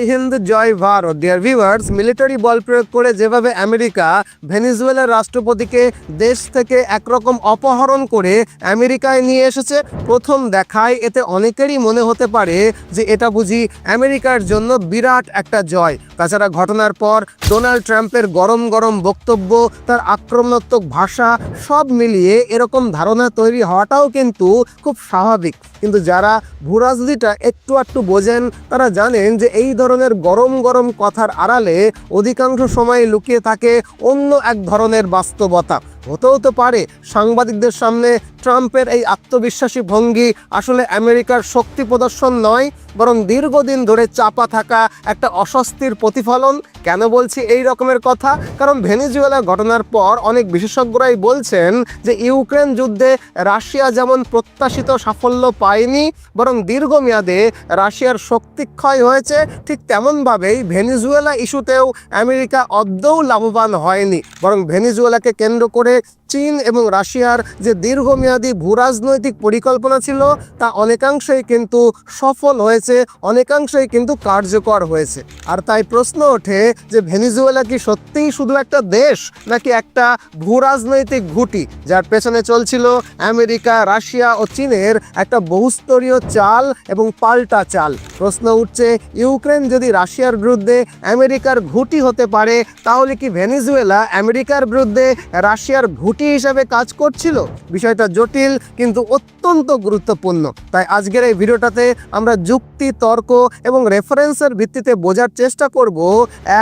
জয় হিন্দ জয় Bharat dear viewers, military বল প্রয়োগ করে যেভাবে আমেরিকা ভেনেজুয়েলার রাষ্ট্রপতিকে দেশ থেকে একরকম অপহরণ করে আমেরিকায় নিয়ে এসেছে, প্রথম দেখায় এতে অনেকেরই মনে হতে পারে যে এটা বুঝি আমেরিকার জন্য বিরাট একটা জয়। তাছাড়া ঘটনার পর ডোনাল্ড ট্রাম্পের গরম গরম বক্তব্য, তার আক্রমণাত্মক ভাষা সব মিলিয়ে এরকম ধারণা তৈরি হওয়াটাও কিন্তু খুব স্বাভাবিক। কিন্তু যারা ভূরাজনীতিটা একটু বোঝেন তারা জানেন যে এই ধরনের গরম গরম কথার আড়ালে অধিকাংশ সময় লুকিয়ে থাকে অন্য এক ধরনের বাস্তবতা। হতেও তো পারে সাংবাদিকদের সামনে ট্রাম্পের এই আত্মবিশ্বাসী ভঙ্গি আসলে আমেরিকার শক্তি প্রদর্শন নয়, বরং দীর্ঘদিন ধরে চাপা থাকা একটা অস্বস্তির প্রতিফলন। কেন বলছি এই রকমের কথা? কারণ ভেনেজুয়েলা ঘটনার পর অনেক বিশেষজ্ঞরাই বলছেন যে ইউক্রেন যুদ্ধে রাশিয়া যেমন প্রত্যাশিত সাফল্য পায়নি, বরং দীর্ঘমেয়াদে রাশিয়ার শক্তি ক্ষয় হয়েছে, ঠিক তেমনভাবেই ভেনেজুয়েলা ইস্যুতেও আমেরিকা আদৌ লাভবান হয়নি, বরং ভেনেজুয়েলাকে কেন্দ্র করে চীন এবং রাশিয়ার যে দীর্ঘমেয়াদী ভূরাজনৈতিক পরিকল্পনা ছিল তা অনেকাংশেই কিন্তু সফল হয়েছে, অনেকাংশেই কিন্তু কার্যকর হয়েছে। আর তাই প্রশ্ন ওঠে যে ভেনেজুয়েলা কি সত্যিই শুধু একটা দেশ, নাকি একটা ভূরাজনৈতিক ঘুঁটি যার পেছনে চলছিল আমেরিকা, রাশিয়া ও চীনের একটা বহুস্তরীয় চাল এবং পাল্টা চাল? প্রশ্ন উঠছে, ইউক্রেন যদি রাশিয়ার বিরুদ্ধে আমেরিকার ঘুঁটি হতে পারে, তাহলে কি ভেনেজুয়েলা আমেরিকার বিরুদ্ধে রাশিয়ার ঘুঁটি হিসাবে কাজ করছিল? বিষয়টা জটিল কিন্তু অত্যন্ত গুরুত্বপূর্ণ। তাই আজকের এই ভিডিওটাতে আমরা যুক্তি, তর্ক এবং রেফারেন্সের ভিত্তিতে বোঝার চেষ্টা করব,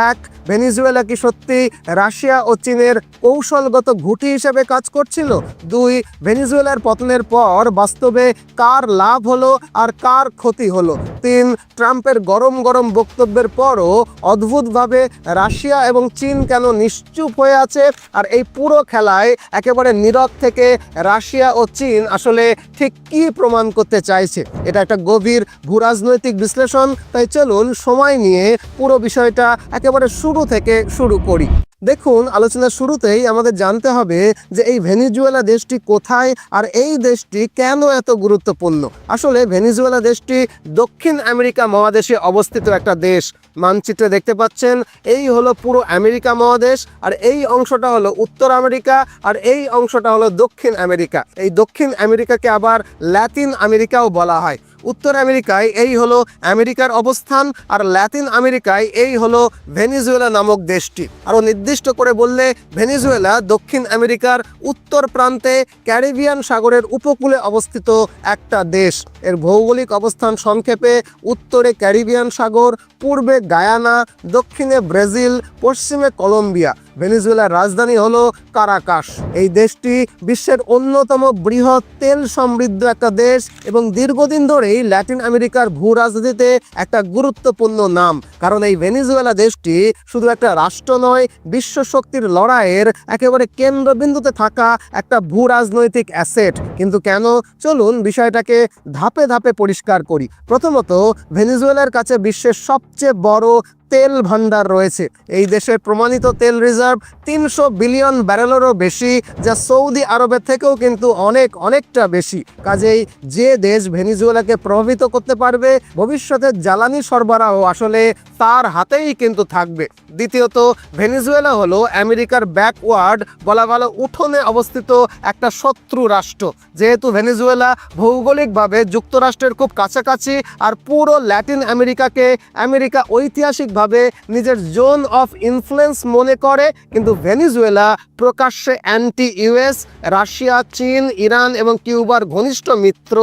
এক, ভেনেজুয়েলা কি সত্যি রাশিয়া ও চীনের কৌশলগত ঘুঁটি হিসেবে কাজ করছিল? দুই, ভেনেজুয়েলার পতনের পর বাস্তবে কার লাভ হলো আর কার ক্ষতি হলো? তিন, ট্রাম্পের গরম গরম বক্তব্যের পরও অদ্ভুতভাবে রাশিয়া এবং চীন কেন নিশ্চুপ হয়ে আছে? আর এই পুরো খেলায় একেবারে নীরব থেকে রাশিয়া ও চীন আসলে ঠিক কী প্রমাণ করতে চাইছে? এটা একটা গভীর ভূরাজনৈতিক বিশ্লেষণ। তাই চলুন সময় নিয়ে পুরো বিষয়টা একেবারে শুরু থেকে শুরু করি। দেখুন, আলোচনার শুরুতেই আমাদের জানতে হবে যে এই ভেনেজুয়েলা দেশটি কোথায় আর এই দেশটি কেন এত গুরুত্বপূর্ণ। আসলে ভেনেজুয়েলা দেশটি দক্ষিণ আমেরিকা মহাদেশে অবস্থিত একটা দেশ। মানচিত্রে দেখতে পাচ্ছেন এই হলো পুরো আমেরিকা মহাদেশ, আর এই অংশটা হলো উত্তর আমেরিকা, আর এই অংশটা হলো দক্ষিণ আমেরিকা। এই দক্ষিণ আমেরিকাকে আবার ল্যাতিন আমেরিকাও বলা হয়। উত্তর আমেরিকায় এই হলো আমেরিকার অবস্থান, আর ল্যাতিন আমেরিকায় এই হলো ভেনেজুয়েলা নামক দেশটি। আরও নির্দিষ্ট করে বললে ভেনেজুয়েলা দক্ষিণ আমেরিকার উত্তর প্রান্তে ক্যারিবিয়ান সাগরের উপকূলে অবস্থিত একটা দেশ। এর ভৌগোলিক অবস্থান সংক্ষেপে, উত্তরে ক্যারিবিয়ান সাগর, পূর্বে গায়ানা, দক্ষিণে ব্রাজিল, পশ্চিমে কলম্বিয়া। ভেনেজুয়েলার রাজধানী হলো কারাকাস। এই দেশটি বিশ্বের অন্যতম বৃহৎ তেল সমৃদ্ধ একটা দেশ এবং দীর্ঘদিন ধরেই ল্যাটিন আমেরিকার ভূ রাজনীতিতে একটা গুরুত্বপূর্ণ নাম। কারণ এই ভেনেজুয়েলা দেশটি শুধু একটা রাষ্ট্র নয়, বিশ্ব শক্তির লড়াইয়ের একেবারে কেন্দ্রবিন্দুতে থাকা একটা ভূ রাজনৈতিক অ্যাসেট। কিন্তু কেন? চলুন বিষয়টাকে ধাপে ধাপে পরিষ্কার করি। প্রথমত, ভেনেজুয়েলার কাছে বিশ্বের সবচেয়ে বড় তেল ভান্ডার রয়েছে। এই দেশের প্রমাণিত তেল রিজার্ভ 300 বিলিয়ন ব্যারেলেরও বেশি, যা সৌদি আরবের থেকেও কিন্তু অনেকটা বেশি। কাজেই যে দেশ ভেনেজুয়েলাকে প্রভাবিত করতে পারবে, ভবিষ্যতের জ্বালানি সরবরাহ আসলে তার হাতেই কিন্তু থাকবে। দ্বিতীয়ত, ভেনেজুয়েলা হলো আমেরিকার ব্যাকওয়ার্ড, বলা ভালো উঠোনে অবস্থিত একটা শত্রু রাষ্ট্র। যেহেতু ভেনেজুয়েলা ভৌগোলিকভাবে যুক্তরাষ্ট্রের খুব কাছাকাছি, আর পুরো ল্যাটিন আমেরিকাকে আমেরিকা ঐতিহাসিকভাবে নিজের জোন অফ ইনফ্লুয়েন্স মনে করে, কিন্তু ভেনেজুয়েলা প্রকাশ্যে অ্যান্টি ইউএস, রাশিয়া, চীন, ইরান এবং কিউবার ঘনিষ্ঠ মিত্র।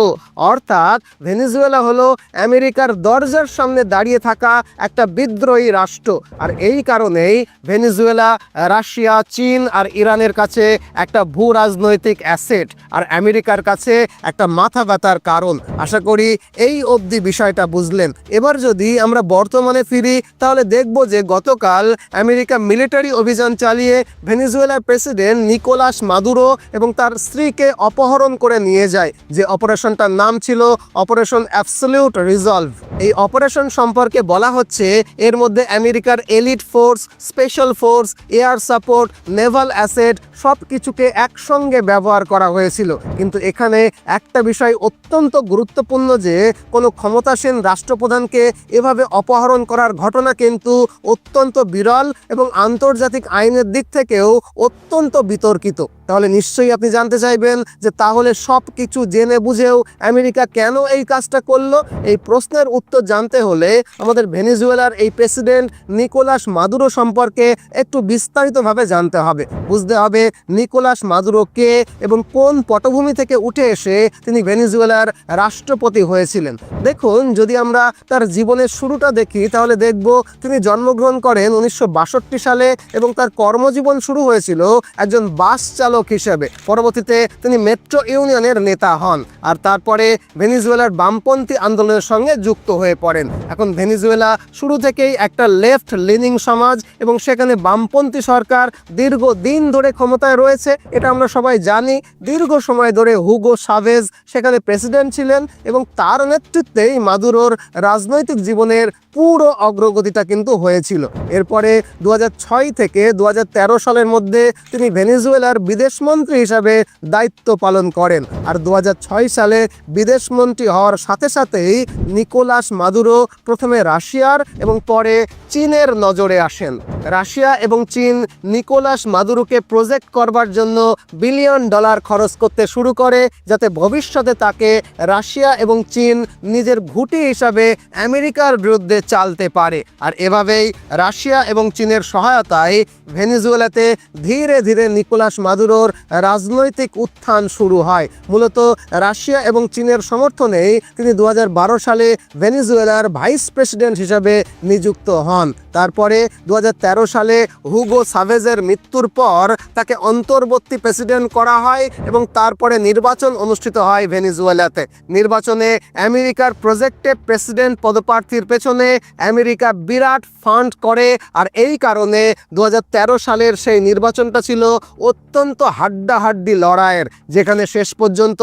অর্থাৎ ভেনেজুয়েলা হলো আমেরিকার দরজার সামনে দাঁড়িয়ে থাকা একটা বিদ্রোহী রাষ্ট্র। আর এই কারণেই ভেনেজুয়েলা রাশিয়া, চীন আর ইরানের কাছে একটা ভূ রাজনৈতিক অ্যাসেট, আর আমেরিকার কাছে একটা মাথা ব্যথার কারণ। আশা করি এই অবধি বিষয়টা বুঝলেন। এবার যদি আমরা বর্তমানে ফিরি, তাহলে দেখব যে গতকাল আমেরিকা মিলিটারি অভিযান চালিয়ে ভেনেজুয়েলার প্রেসিডেন্ট নিকোলাস মাদুরো এবং তার স্ত্রীকে অপহরণ করে নিয়ে যায়, যে অপারেশনটার নাম ছিল অপারেশন অ্যাবসলিউট রিজলভ। এই অপারেশন সম্পর্কে বলা হচ্ছে এর মধ্যে আমেরিকার elite force, special force, air support, Naval asset সব কিছুকে একসঙ্গে ব্যবহার করা হয়েছিল। কিন্তু এখানে একটা বিষয় অত্যন্ত গুরুত্বপূর্ণ, যে কোনো ক্ষমতাসীন রাষ্ট্রপ্রধানকে এভাবে অপহরণ করার ঘটনা কিন্তু অত্যন্ত বিরল এবং আন্তর্জাতিক আইনের দিক থেকেও অত্যন্ত বিতর্কিত। তাহলে নিশ্চয়ই আপনি জানতে চাইবেন যে তাহলে সব কিছু জেনে বুঝেও আমেরিকা কেন এই কাজটা করলো? এই প্রশ্নের উত্তর জানতে হলে আমাদের ভেনেজুয়েলার এই প্রেসিডেন্ট নিকোলাস মাদুরো সম্পর্কে একটু বিস্তারিতভাবে জানতে হবে। বুঝতে হবে নিকোলাস মাদুরো কে এবং কোন পটভূমি থেকে উঠে এসে তিনি ভেনেজুয়েলার রাষ্ট্রপতি হয়েছিলেন। দেখুন, যদি আমরা তার জীবনের শুরুটা দেখি তাহলে দেখব তিনি জন্মগ্রহণ করেন 1962 সালে এবং তার কর্মজীবন শুরু হয়েছিল একজন বাস চালক হিসেবে। পরবর্তীতে তিনি মেট্রো ইউনিয়নের নেতা হন আর তারপরে ভেনেজুয়েলার বামপন্থী আন্দোলনের সঙ্গে যুক্ত হয়ে পড়েন। এখন ভেনেজুয়েলা শুরু থেকেই একটা লেফট লিনিং সমাজ এবং সেখানে বামপন্থী সরকার দীর্ঘদিন ধরে ক্ষমতায় রয়েছে, এটা আমরা সবাই জানি। দীর্ঘ সময় ধরে হুগো সাভেজ সেখানে প্রেসিডেন্ট ছিলেন এবং তার নেতৃত্বেই মাদুরোর রাজনৈতিক জীবনের পুরো অগ্রগতিটা কিন্তু হয়েছিল। এরপরে 2006 থেকে 2013 সালের মধ্যে তিনি ভেনেজুয়েলার বিদেশমন্ত্রী হিসাবে দায়িত্ব পালন করেন। আর 2006 সালে বিদেশমন্ত্রী হওয়ার সাথে সাথেই নিকোলাস মাদুরো প্রথমে রাশিয়ার এবং পরে চীনের নজরে আসেন। রাশিয়া এবং চীন নিকোলাস মাদুরোকে প্রজেক্ট করবার জন্য $1 বিলিয়ন খরচ করতে শুরু করে, যাতে ভবিষ্যতে তাকে রাশিয়া এবং চীন নিজের ঘুঁটি হিসাবে আমেরিকার বিরুদ্ধে চালতে পারে। আর এভাবেই রাশিয়া এবং চীনের সহায়তায় ভেনেজুয়েলাতে ধীরে ধীরে নিকোলাস মাদুরোর রাজনৈতিক উত্থান শুরু হয়। মূলত রাশিয়া এবং চীনের সমর্থনেই তিনি 2012 সালে ভেনেজুয়েলার ভাইস প্রেসিডেন্ট হিসাবে নিযুক্ত হন। তারপরে 2013 সালে হুগো সাভেজের মৃত্যুর পর তাকে অন্তর্বর্তী প্রেসিডেন্ট করা হয় এবং তারপরে নির্বাচন অনুষ্ঠিত হয় ভেনেজুয়েলাতে। নির্বাচনে আমেরিকার প্রজেক্টে প্রেসিডেন্ট পদপ্রার্থীর পেছনে আমেরিকা বিরাট ফান্ড করে, আর এই কারণে 2013 সালের সেই নির্বাচনটা ছিল অত্যন্ত হাড্ডাহাড্ডি লড়াইয়ের, যেখানে শেষ পর্যন্ত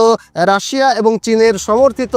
রাশিয়া এবং চীনের সমর্থিত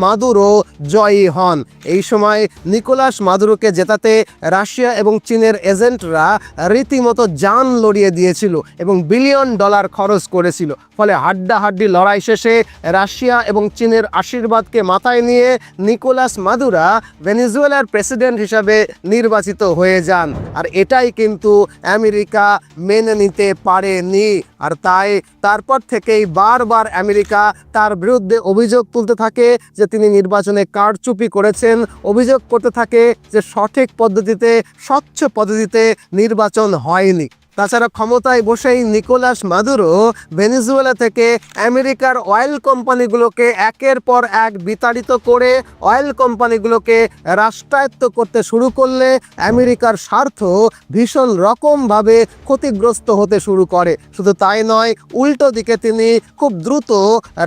মাদুরো জয়ী হন। এই সময় নিকোলাস মাদুরোকে জেতাতে রাশিয়া এবং চীনের এজেন্টরা রীতিমতো জান লড়িয়ে দিয়েছিল এবং $1 বিলিয়ন খরচ করেছিল। ফলে হাড্ডাহাড্ডি লড়াই শেষে রাশিয়া এবং চীনের আশীর্বাদকে মাথায় নিয়ে নিকোলাস মাদুরো ভেনেজুয়েলার প্রেসিডেন্ট হিসাবে নির্বাচিত হয়ে যান। আর এটাই কিন্তু আমেরিকা মেনে নিতে পারেনি। আর তাই তারপর থেকেই বারবার আমেরিকা তার বিরুদ্ধে অভিযোগ তুলতে থাকে যে তিনি নির্বাচনে কারচুপি করেছেন, অভিযোগ করতে থাকে যে সঠিক পদ্ধতিতে, স্বচ্ছ পদ্ধতিতে নির্বাচন হয়নি। তাছাড়া ক্ষমতায় বসেই নিকোলাস মাদুরো ভেনেজুয়েলা থেকে আমেরিকার অয়েল কোম্পানিগুলোকে একের পর এক বিতাড়িত করে অয়েল কোম্পানিগুলোকে রাষ্ট্রায়ত্ত করতে শুরু করলে আমেরিকার স্বার্থ ভীষণ রকমভাবে ক্ষতিগ্রস্ত হতে শুরু করে। শুধু তাই নয়, উল্টো দিকে তিনি খুব দ্রুত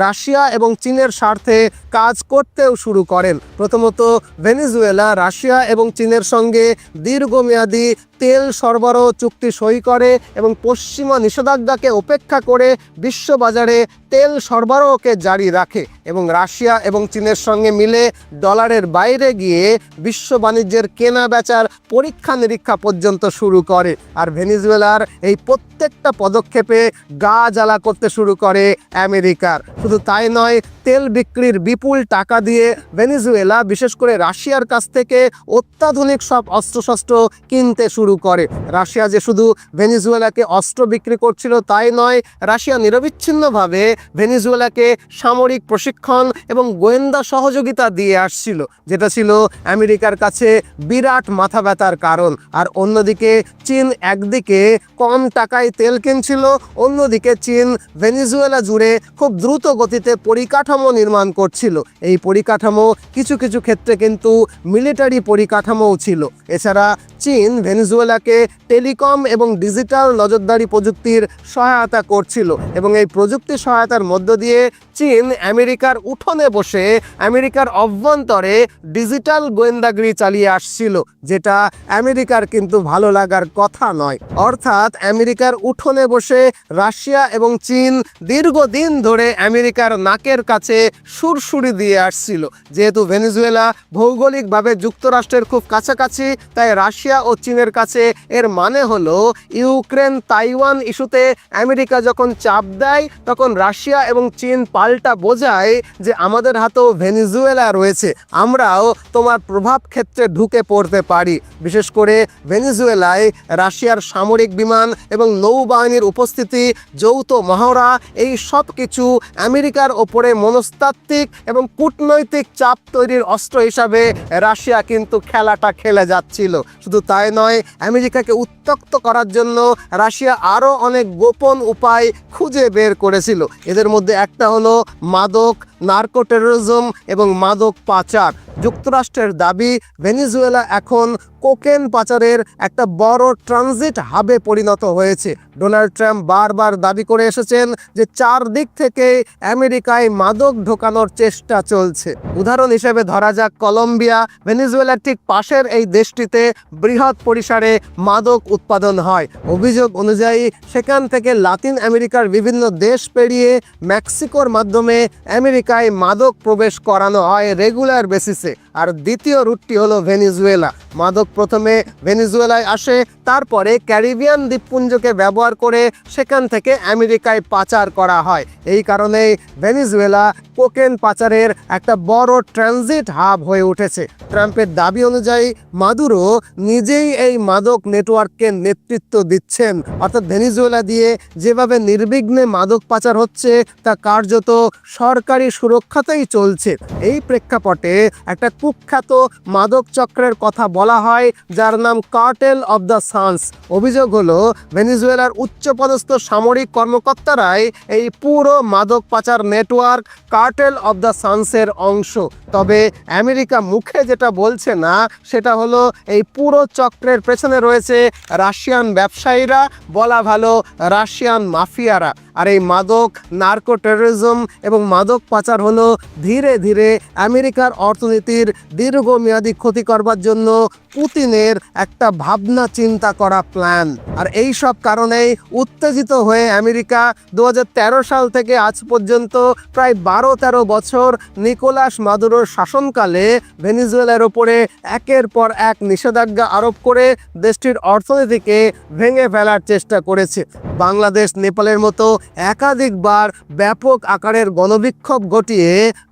রাশিয়া এবং চীনের স্বার্থে কাজ করতেও শুরু করেন। প্রথমত ভেনেজুয়েলা রাশিয়া এবং চীনের সঙ্গে দীর্ঘমেয়াদী তেল সরবরাহ চুক্তি সই করে এবং পশ্চিমা নিষেধাজ্ঞাকে উপেক্ষা করে বিশ্ববাজারে তেল সরবরাহকে জারি রাখে এবং রাশিয়া এবং চীনের সঙ্গে মিলে ডলারের বাইরে গিয়ে বিশ্ব বাণিজ্যের কেনা বেচার পরীক্ষা নিরীক্ষা পর্যন্ত শুরু করে। আর ভেনেজুয়েলার এই প্রত্যেকটা পদক্ষেপে গা জ্বালা করতে শুরু করে আমেরিকার। শুধু তাই নয়, তেল বিক্রির বিপুল টাকা দিয়ে ভেনেজুয়েলা বিশেষ করে রাশিয়ার কাছ থেকে অত্যাধুনিক সব অস্ত্রশস্ত্র কিনতে শুরু করে। রাশিয়া যে শুধু ভেনেজুয়েলাকে অস্ত্র বিক্রি করছিল তাই নয়, রাশিয়া নিরবিচ্ছিন্নভাবে ভেনেজুয়েলাকে সামরিক প্রশিক্ষণ এবং গোয়েন্দা সহযোগিতা দিয়ে আসছিল, যেটা ছিল আমেরিকার কাছে বিরাট মাথা ব্যথার কারণ। আর অন্যদিকে চীন একদিকে কম টাকায় তেল কিনছিল, অন্যদিকে চীন ভেনেজুয়েলা জুড়ে খুব দ্রুত গতিতে পরিকাঠামো নির্মাণ করছিল। এই পরিকাঠামো কিছু কিছু ক্ষেত্রে কিন্তু মিলিটারি পরিকাঠামোও ছিল। এছাড়া চীন ভেনেজুয়েলাকে টেলিকম এবং ডিজিটাল নজরদারি প্রযুক্তির সহায়তা করছিল এবং এই প্রযুক্তি সহায়তার মধ্য দিয়ে চীন আমেরিকার উঠোনে বসে আমেরিকার অভ্যন্তরে ডিজিটাল গোয়েন্দাগিরি চালিয়ে আসছিল, যেটা আমেরিকার কিন্তু ভালো লাগার কথা নয়। অর্থাৎ আমেরিকার উঠোনে বসে রাশিয়া এবং চীন দীর্ঘদিন ধরে আমেরিকার নাকের কাছে সুরসুরি দিয়ে আসছিল। যেহেতু ভেনেজুয়েলা ভৌগোলিকভাবে যুক্তরাষ্ট্রের খুব কাছাকাছি, তাই রাশিয়া ও চীনের কাছে এর মানে হলো ইউক্রেন তাইওয়ান ইস্যুতে আমেরিকা যখন চাপ দেয় তখন রাশিয়া এবং চীন পাল্টা বোঝায় যে আমাদের হাতেও ভেনেজুয়েলা রয়েছে, আমরাও তোমার প্রভাব ক্ষেত্রে ঢুকে পড়তে পারি। বিশেষ করে ভেনেজুয়েলায় রাশিয়ার সামরিক বিমান এবং নৌবাহিনীর উপস্থিতি, যৌথ মহড়া, এই সব কিছু আমেরিকার ওপরে মনস্তাত্ত্বিক এবং কূটনৈতিক চাপ তৈরির অস্ত্র হিসাবে রাশিয়া কিন্তু খেলাটা খেলে যাচ্ছিল। শুধু তাই নয়, আমেরিকাকে উত্ত্যক্ত করার জন্য রাশিয়া আরও অনেক গোপন উপায় খুঁজে বের করেছিল। এদের মধ্যে একটা হলো মাদক, নার্কো টেরোরিজম এবং মাদক পাচার। যুক্তরাষ্ট্রের দাবি ভেনেজুয়েলা এখন কোকেন পাচারের একটা বড় ট্রানজিট হাবে পরিণত হয়েছে। ডোনাল্ড ট্রাম্প বারবার দাবি করে এসেছেন যে চারদিক থেকে আমেরিকায় মাদক ঢোকানোর চেষ্টা চলছে। উদাহরণ হিসেবে ধরা যাক কলম্বিয়া। ভেনেজুয়েলার ঠিক পাশের এই দেশটিতে বৃহৎ পরিসরে মাদক উৎপাদন হয়। অভিযোগ অনুযায়ী সেখান থেকে লাতিন আমেরিকার বিভিন্ন দেশ পেরিয়ে মেক্সিকোর মাধ্যমে আমেরিকায় মাদক প্রবেশ করানো হয় রেগুলার বেসিসে। আর দ্বিতীয় রুটটি হলো ভেনেজুয়েলা। মাদক প্রথমে ভেনেজুয়েলায় আসে, তারপরে ক্যারিবিয়ান দ্বীপপুঞ্জকে ব্যবহার করে সেখান থেকে আমেরিকায় পাচার করা হয়। এই কারণেই ভেনেজুয়েলা কোকেন পাচারের একটা বড় ট্রানজিট হাব হয়ে উঠেছে। ট্রাম্পের দাবি অনুযায়ী মাদুরো নিজেই এই মাদক নেটওয়ার্ককে নেতৃত্ব দিচ্ছেন। অর্থাৎ ভেনেজুয়েলা দিয়ে যেভাবে নির্বিঘ্নে মাদক পাচার হচ্ছে তা কার্যত সরকারি সুরক্ষাতেই চলছে। এই প্রেক্ষাপটে একটা কুখ্যাত মাদক চক্রের কথা বলা হয় যার নাম কার্টেল অব দ্য সানস। অভিযোগ হলো ভেনেজুয়েলার উচ্চপদস্থ সামরিক কর্মকর্তারাই এই পুরো মাদক পাচার নেটওয়ার্ক কার্টেল অব দ্য সানসের অংশ। তবে আমেরিকা মুখে যেটা বলছে না সেটা হলো এই পুরো চক্রের পেছনে রয়েছে রাশিয়ান ব্যবসায়ীরা, বলা ভালো রাশিয়ান মাফিয়ারা। আর এই মাদক, নার্কো টেরোরিজম এবং মাদক পাচার হলো ধীরে ধীরে আমেরিকার অর্থনীতির দীর্ঘমেয়াদী ক্ষতি করবার জন্য পুতিনের একটা ভাবনা চিন্তা করা প্ল্যান। আর এই সব কারণেই উত্তেজিত হয়ে আমেরিকা 2013 সাল থেকে আজ পর্যন্ত প্রায় 12-13 বছর নিকোলাস মাদুরোর শাসনকালে ভেনেজুয়েলার ওপরে একের পর এক নিষেধাজ্ঞা আরোপ করে দেশটির অর্থনীতিকে ভেঙে ফেলার চেষ্টা করেছে। বাংলাদেশ, নেপালের মতো একাধিকবার ব্যাপক আকারের গণবিক্ষোভ ঘটিয়ে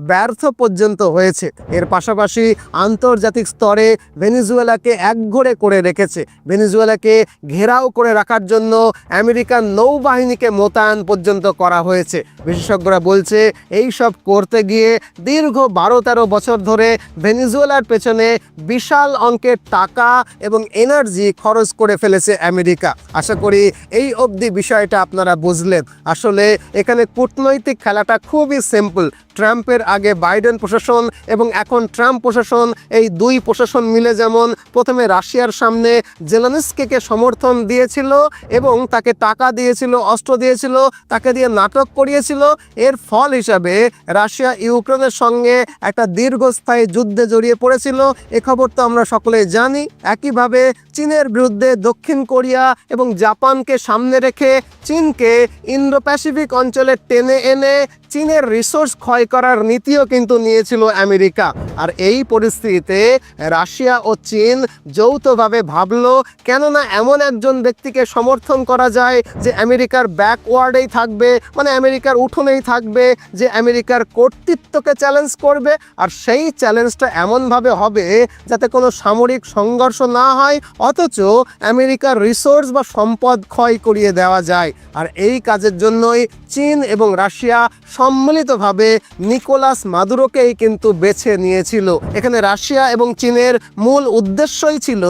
ব্যর্থ পর্যন্ত হয়েছে। এর পাশাপাশি আন্তর্জাতিক স্তরে ভেনেজুয়েলাকে একঘরে করে রেখেছে। ভেনেজুয়েলাকে ঘেরাও করে রাখার জন্য আমেরিকান নৌবাহিনীকে মোতায়েন পর্যন্ত করা হয়েছে। বিশেষজ্ঞরা বলছে এই সব করতে গিয়ে দীর্ঘ 12-13 বছর ধরে ভেনেজুয়েলার পেছনে বিশাল অঙ্কের টাকা এবং এনার্জি খরচ করে ফেলেছে আমেরিকা। আশা করি এই অবধি বিষয়টা আপনারা বুঝলেন। আসলে এখানে কূটনৈতিক খেলাটা খুবই সিম্পল। ট্রাম্পের আগে বাইডেন প্রশাসন এবং এখন ট্রাম্প প্রশাসন, এই দুই প্রশাসন মিলে যেমন প্রথমে রাশিয়ার সামনে জেলেনস্কিকে সমর্থন দিয়েছিল এবং তাকে টাকা দিয়েছিল, অস্ত্র দিয়েছিল, তাকে দিয়ে নাটক করিয়েছিল। এর ফল হিসাবে রাশিয়া ইউক্রেনের সঙ্গে একটা দীর্ঘস্থায়ী যুদ্ধে জড়িয়ে পড়েছিল। এ খবর তো আমরা সকলেই জানি। একইভাবে চীনের বিরুদ্ধে দক্ষিণ কোরিয়া এবং জাপানকে সামনে রেখে চীনকে ইন্দো প্যাসিফিক অঞ্চলে টেনে এনে চীনের রিসোর্স ক্ষয় করার নীতিও কিন্তু নিয়েছিল আমেরিকা। আর এই পরিস্থিতিতে রাশিয়া ও চীন যৌথভাবে ভাবলো কেননা এমন একজন ব্যক্তিকে সমর্থন করা যায় যে আমেরিকার ব্যাকওয়ার্ডেই থাকবে, মানে আমেরিকার উঠোনেই থাকবে, যে আমেরিকার কর্তৃত্বকে চ্যালেঞ্জ করবে। আর সেই চ্যালেঞ্জটা এমনভাবে হবে যাতে কোনো সামরিক সংঘর্ষ না হয়, অথচ আমেরিকার রিসোর্স বা সম্পদ ক্ষয় করিয়ে দেওয়া যায়। আর এই কাজের জন্যই চীন এবং রাশিয়া সম্মিলিতভাবে নিকোলাস মাদুরোকেই কিন্তু বেছে নিয়েছিল। এখানে রাশিয়া এবং চীনের মূল উদ্দেশ্যই ছিল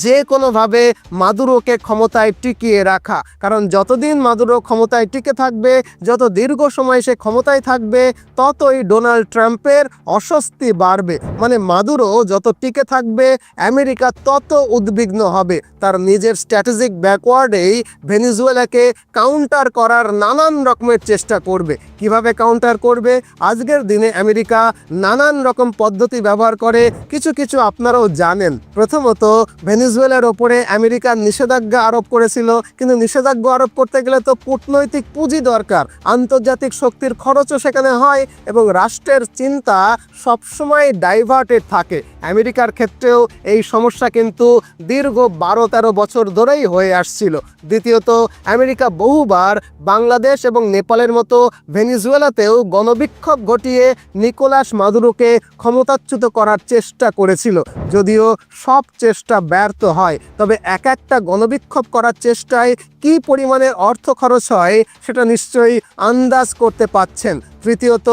যে কোনোভাবে মাদুরোকে ক্ষমতায় টিকিয়ে রাখা, কারণ যতদিন মাদুরো ক্ষমতায় টিকে থাকবে, যত দীর্ঘ সময় সে ক্ষমতায় থাকবে, ততই ডোনাল্ড ট্রাম্পের অস্বস্তি বাড়বে। মানে মাদুরো যত টিকে থাকবে, আমেরিকা তত উদ্বিগ্ন হবে। তার নিজের স্ট্র্যাটেজিক ব্যাকওয়ার্ডেই ভেনেজুয়েলাকে কাউন্টার করার নানান রকমের চেষ্টা করবে। কিভাবে কাউন্টার করবে? আজকের দিনে আমেরিকা নানান রকম পদ্ধতি ব্যবহার করে, কিছু কিছু আপনারাও জানেন। প্রথমত, ভেনেজুয়েলার ওপরে আমেরিকা নিষেধাজ্ঞা আরোপ করেছিল, কিন্তু নিষেধাজ্ঞা আরোপ করতে গেলে তো কূটনৈতিক পুঁজি দরকার, আন্তর্জাতিক শক্তির খরচও সেখানে হয় এবং রাষ্ট্রের চিন্তা সবসময় ডাইভার্টেড থাকে। আমেরিকার ক্ষেত্রেও এই সমস্যা কিন্তু দীর্ঘ 12-13 বছর ধরেই হয়ে আসছিল। দ্বিতীয়ত, আমেরিকা বহুবার বাংলাদেশ এবং নেপালের মতো ভেনেজুয়েলাতেও গণবিক্ষোভ ঘটিয়ে নিকোলাস মাদুরোকে ক্ষমতাচ্যুত করার চেষ্টা করেছিল। যদিও সব চেষ্টা ব্যর্থ হয়, তবে একটা গণবিক্ষোভ করার চেষ্টায় কী পরিমাণে অর্থ খরচ হয় সেটা নিশ্চয়ই আন্দাজ করতে পাচ্ছেন। তৃতীয়ত,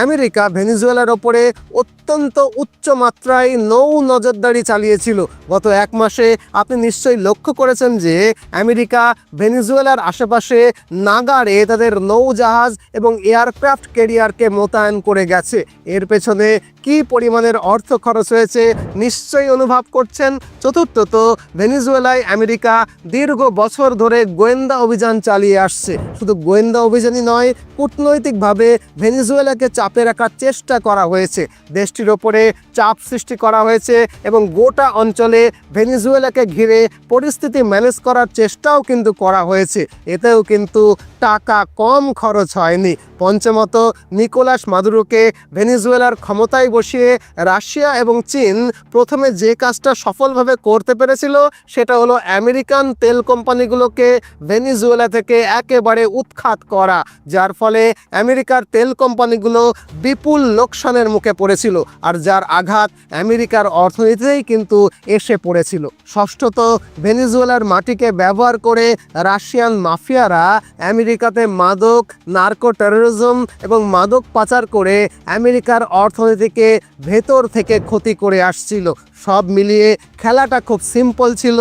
আমেরিকা ভেনেজুয়েলার ওপরে অত্যন্ত উচ্চ মাত্রায় নৌ নজরদারি চালিয়েছিল। গত 1 মাসে আপনি নিশ্চয়ই লক্ষ্য করেছেন যে আমেরিকা ভেনেজুয়েলার আশেপাশে নাগারে তাদের নৌজাহাজ এবং এয়ারক্রাফট ক্যারিয়ারকে মোতায়েন করে গেছে। এর পেছনে কী পরিমাণের অর্থ খরচ হয়েছে নিশ্চয়ই অনুভব করছেন। চতুর্থত, ভেনেজুয়েলায় আমেরিকা দীর্ঘ বছর ধরে গোয়েন্দা অভিযান চালিয়ে আসছে। শুধু গোয়েন্দা অভিযানই নয়, কূটনৈতিকভাবে ভেনেজুয়েলাকে চাপে রাখার চেষ্টা করা হয়েছে। দেশটির ওপরে চাপ সৃষ্টি করা হয়েছে এবং গোটা অঞ্চলে ভেনেজুয়েলাকে ঘিরে পরিস্থিতি ম্যানেজ করার চেষ্টাও কিন্তু করা হয়েছে। এতেও কিন্তু টাকা কম খরচ হয়নি। পঞ্চমত, নিকোলাস মাদুরোকে ভেনেজুয়েলার ক্ষমতায় বসিয়ে রাশিয়া এবং চীন প্রথমে যে কাজটা সফলভাবে করতে পেরেছিল সেটা হলো আমেরিকান তেল কোম্পানিগুলোকে ভেনেজুয়েলা থেকে একেবারে উৎখাত করা, যার ফলে আমেরিকার তেল কোম্পানিগুলো বিপুল লোকসানের মুখে পড়েছিল, আর যার আঘাত আমেরিকার অর্থনীতিতেই কিন্তু এসে পড়েছিল। ষষ্ঠত, ভেনেজুয়েলার মাটিকে ব্যবহার করে রাশিয়ান মাফিয়ারা আমেরিকাতে মাদক, নার্কো টেরোরিজম এবং মাদক পাচার করে আমেরিকার অর্থনীতিকে ভেতর থেকে ক্ষতি করে আসছিল। সব মিলিয়ে খেলাটা খুব সিম্পল ছিল।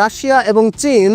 রাশিয়া এবং চীন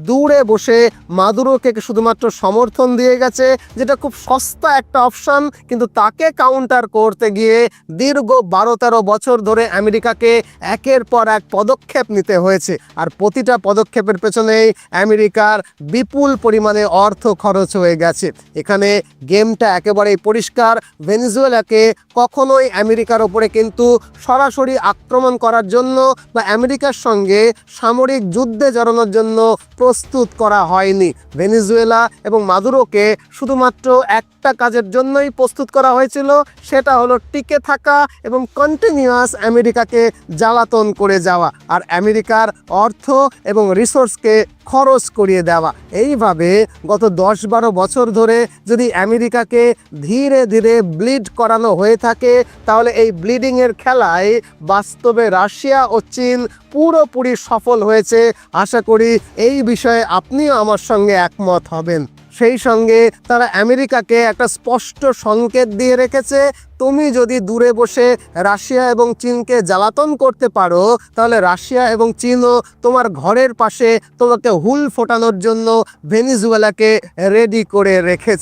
দূরে বসে মাদুরোকে শুধুমাত্র সমর্থন দিয়ে গেছে, যেটা খুব সস্তা একটা অপশন, কিন্তু তাকে কাউন্টার করতে গিয়ে দীর্ঘ 12-13 বছর ধরে আমেরিকাকে একের পর এক পদক্ষেপ নিতে হয়েছে। আর প্রতিটা পদক্ষেপের পেছনেই আমেরিকার বিপুল পরিমাণে অর্থ খরচ হয়ে গেছে। এখানে গেমটা একেবারেই পরিষ্কার। ভেনেজুয়েলাকে কখনোই আমেরিকার ওপরে কিন্তু সরাসরি আক্রমণ করার জন্য বা আমেরিকার সঙ্গে সামরিক যুদ্ধে জড়ানোর জন্য প্রস্তুত করা হয়নি। ভেনেজুয়েলা এবং মাদুরোকে শুধুমাত্র একটা কাজের জন্যই প্রস্তুত করা হয়েছিল, সেটা হলো টিকে থাকা এবং কন্টিনিউয়াস আমেরিকাকে জ্বালাতন করে যাওয়া আর আমেরিকার অর্থ এবং রিসোর্সকে খরচ করিয়ে দেওয়া। এইভাবে গত 10-12 বছর ধরে যদি আমেরিকাকে ধীরে ধীরে ব্লিড করানো হয়ে থাকে, তাহলে এই ব্লিডিংয়ের খেলায় বাস্তবে রাশিয়া ও চীন পুরোপুরি সফল হয়েছে। আশা করি এই বিষয়ে আপনিও আমার সঙ্গে একমত হবেন। সেই সঙ্গে তারা আমেরিকাকে একটা স্পষ্ট সংকেত দিয়ে রেখেছে, তুমি যদি দূরে বসে রাশিয়া এবং চীনকে জ্বালাতন করতে পারো, তাহলে রাশিয়া এবং চীনও তোমার ঘরের পাশে তোমাকে হুল ফোটানোর জন্য ভেনেজুয়েলাকে রেডি করে রেখেছে।